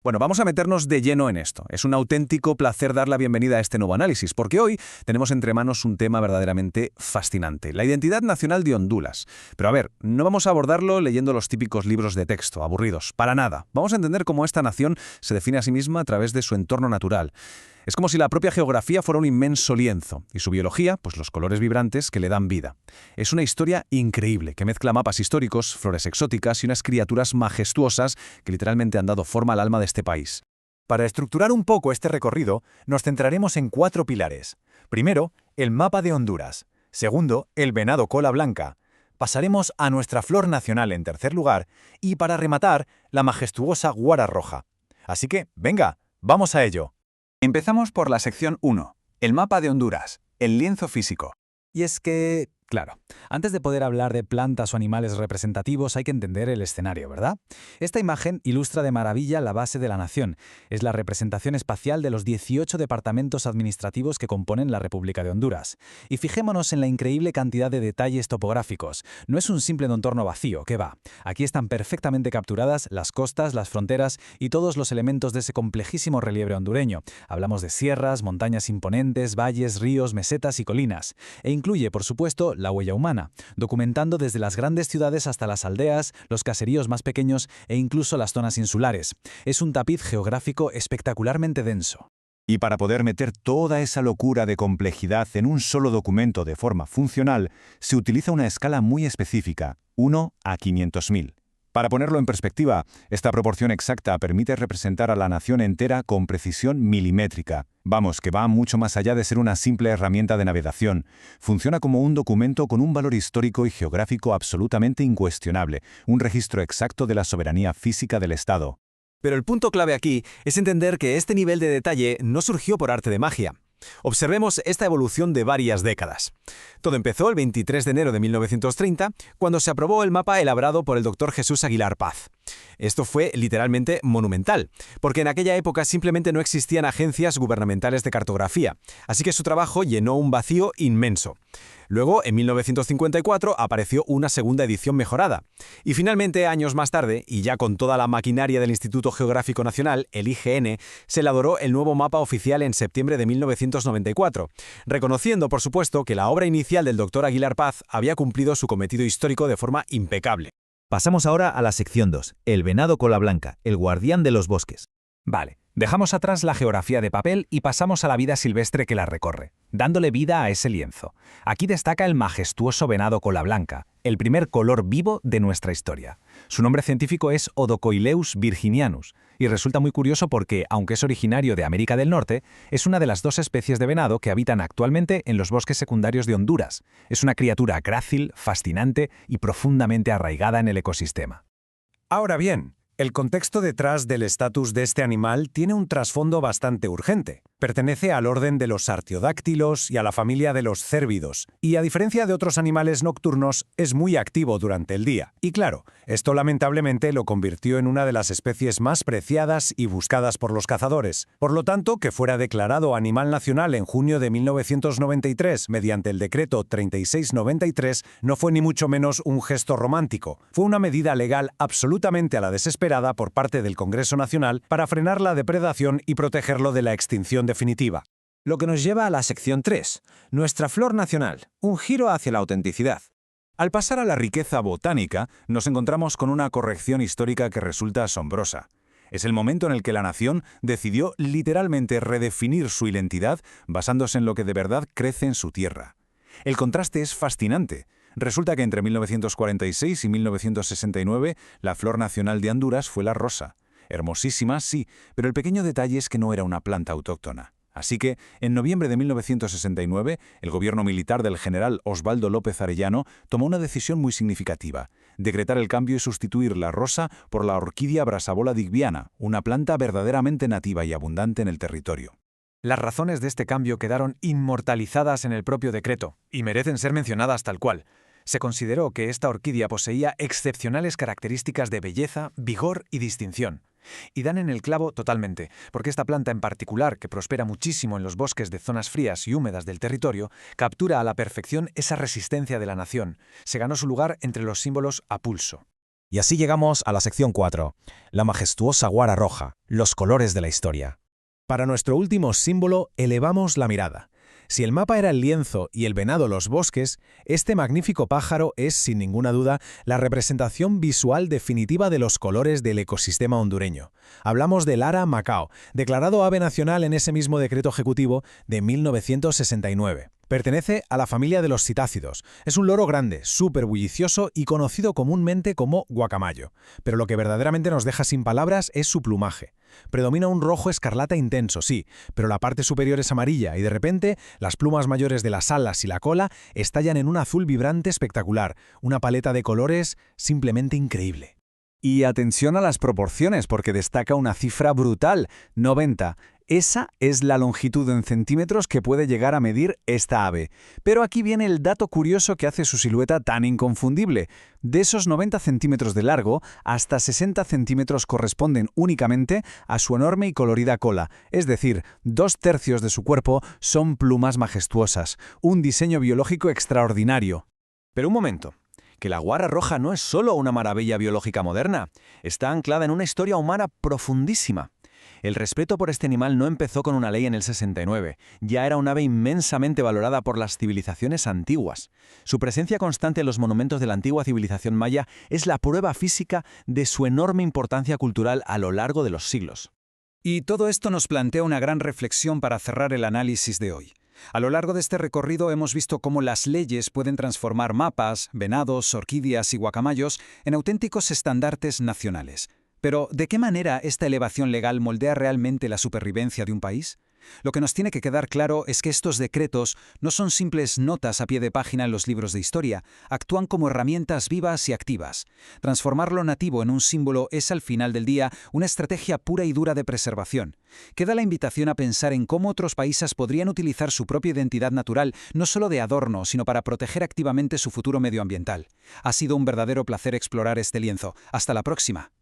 Bueno, vamos a meternos de lleno en esto. Es un auténtico placer dar la bienvenida a este nuevo análisis, porque hoy tenemos entre manos un tema verdaderamente fascinante, la identidad nacional de Honduras. Pero a ver, no vamos a abordarlo leyendo los típicos libros de texto, aburridos, para nada. Vamos a entender cómo esta nación se define a sí misma a través de su entorno natural. Es como si la propia geografía fuera un inmenso lienzo, y su biología, pues los colores vibrantes que le dan vida. Es una historia increíble, que mezcla mapas históricos, flores exóticas y unas criaturas majestuosas que literalmente han dado forma al alma de este país. Para estructurar un poco este recorrido, nos centraremos en 4 pilares. Primero, el mapa de Honduras. Segundo, el venado cola blanca. Pasaremos a nuestra flor nacional en tercer lugar y, para rematar, la majestuosa guara roja. Así que, venga, vamos a ello. Empezamos por la sección 1, el mapa de Honduras, el lienzo físico. Y es que, claro, antes de poder hablar de plantas o animales representativos hay que entender el escenario, ¿verdad? Esta imagen ilustra de maravilla la base de la nación. Es la representación espacial de los 18 departamentos administrativos que componen la República de Honduras. Y fijémonos en la increíble cantidad de detalles topográficos. No es un simple entorno vacío, ¿qué va? Aquí están perfectamente capturadas las costas, las fronteras y todos los elementos de ese complejísimo relieve hondureño. Hablamos de sierras, montañas imponentes, valles, ríos, mesetas y colinas. E incluye, por supuesto, la huella humana, documentando desde las grandes ciudades hasta las aldeas, los caseríos más pequeños e incluso las zonas insulares. Es un tapiz geográfico espectacularmente denso. Y para poder meter toda esa locura de complejidad en un solo documento de forma funcional, se utiliza una escala muy específica, 1 a 500.000. Para ponerlo en perspectiva, esta proporción exacta permite representar a la nación entera con precisión milimétrica. Vamos, que va mucho más allá de ser una simple herramienta de navegación. Funciona como un documento con un valor histórico y geográfico absolutamente incuestionable, un registro exacto de la soberanía física del Estado. Pero el punto clave aquí es entender que este nivel de detalle no surgió por arte de magia. Observemos esta evolución de varias décadas. Todo empezó el 23 de enero de 1930, cuando se aprobó el mapa elaborado por el Dr. Jesús Aguilar Paz. Esto fue literalmente monumental, porque en aquella época simplemente no existían agencias gubernamentales de cartografía, así que su trabajo llenó un vacío inmenso. Luego, en 1954, apareció una segunda edición mejorada. Y finalmente, años más tarde, y ya con toda la maquinaria del Instituto Geográfico Nacional, el IGN, se elaboró el nuevo mapa oficial en septiembre de 1994, reconociendo, por supuesto, que la obra inicial del Dr. Aguilar Paz había cumplido su cometido histórico de forma impecable. Pasamos ahora a la sección 2, el venado cola blanca, el guardián de los bosques. Vale, dejamos atrás la geografía de papel y pasamos a la vida silvestre que la recorre, dándole vida a ese lienzo. Aquí destaca el majestuoso venado cola blanca, el primer color vivo de nuestra historia. Su nombre científico es Odocoileus virginianus, y resulta muy curioso porque, aunque es originario de América del Norte, es una de las 2 especies de venado que habitan actualmente en los bosques secundarios de Honduras. Es una criatura grácil, fascinante y profundamente arraigada en el ecosistema. Ahora bien, el contexto detrás del estatus de este animal tiene un trasfondo bastante urgente. Pertenece al orden de los artiodáctilos y a la familia de los cérvidos, y a diferencia de otros animales nocturnos, es muy activo durante el día. Y claro, esto lamentablemente lo convirtió en una de las especies más preciadas y buscadas por los cazadores. Por lo tanto, que fuera declarado animal nacional en junio de 1993 mediante el decreto 3693 no fue ni mucho menos un gesto romántico. Fue una medida legal absolutamente a la desesperada por parte del Congreso Nacional para frenar la depredación y protegerlo de la extinción definitiva. Lo que nos lleva a la sección 3, nuestra flor nacional, un giro hacia la autenticidad. Al pasar a la riqueza botánica, nos encontramos con una corrección histórica que resulta asombrosa. Es el momento en el que la nación decidió literalmente redefinir su identidad basándose en lo que de verdad crece en su tierra. El contraste es fascinante. Resulta que entre 1946 y 1969 la flor nacional de Honduras fue la rosa. Hermosísima, sí, pero el pequeño detalle es que no era una planta autóctona. Así que, en noviembre de 1969, el gobierno militar del general Osvaldo López Arellano tomó una decisión muy significativa: decretar el cambio y sustituir la rosa por la orquídea Brassavola digbiana, una planta verdaderamente nativa y abundante en el territorio. Las razones de este cambio quedaron inmortalizadas en el propio decreto, y merecen ser mencionadas tal cual. Se consideró que esta orquídea poseía excepcionales características de belleza, vigor y distinción. Y dan en el clavo totalmente, porque esta planta en particular, que prospera muchísimo en los bosques de zonas frías y húmedas del territorio, captura a la perfección esa resistencia de la nación. Se ganó su lugar entre los símbolos a pulso. Y así llegamos a la sección 4, la majestuosa guara roja, los colores de la historia. Para nuestro último símbolo, elevamos la mirada. Si el mapa era el lienzo y el venado los bosques, este magnífico pájaro es, sin ninguna duda, la representación visual definitiva de los colores del ecosistema hondureño. Hablamos del ara macao, declarado ave nacional en ese mismo decreto ejecutivo de 1969. Pertenece a la familia de los citácidos. Es un loro grande, súper bullicioso y conocido comúnmente como guacamayo. Pero lo que verdaderamente nos deja sin palabras es su plumaje. Predomina un rojo escarlata intenso, sí, pero la parte superior es amarilla y de repente las plumas mayores de las alas y la cola estallan en un azul vibrante espectacular, una paleta de colores simplemente increíble. Y atención a las proporciones, porque destaca una cifra brutal, 90. Esa es la longitud en centímetros que puede llegar a medir esta ave. Pero aquí viene el dato curioso que hace su silueta tan inconfundible. De esos 90 centímetros de largo, hasta 60 centímetros corresponden únicamente a su enorme y colorida cola, es decir, 2/3 de su cuerpo son plumas majestuosas, un diseño biológico extraordinario. Pero un momento, que la guara roja no es solo una maravilla biológica moderna, está anclada en una historia humana profundísima. El respeto por este animal no empezó con una ley en el 69, ya era un ave inmensamente valorada por las civilizaciones antiguas. Su presencia constante en los monumentos de la antigua civilización maya es la prueba física de su enorme importancia cultural a lo largo de los siglos. Y todo esto nos plantea una gran reflexión para cerrar el análisis de hoy. A lo largo de este recorrido hemos visto cómo las leyes pueden transformar mapas, venados, orquídeas y guacamayos en auténticos estandartes nacionales. Pero, ¿de qué manera esta elevación legal moldea realmente la supervivencia de un país? Lo que nos tiene que quedar claro es que estos decretos no son simples notas a pie de página en los libros de historia, actúan como herramientas vivas y activas. Transformar lo nativo en un símbolo es, al final del día, una estrategia pura y dura de preservación. Queda la invitación a pensar en cómo otros países podrían utilizar su propia identidad natural, no solo de adorno, sino para proteger activamente su futuro medioambiental. Ha sido un verdadero placer explorar este lienzo. Hasta la próxima.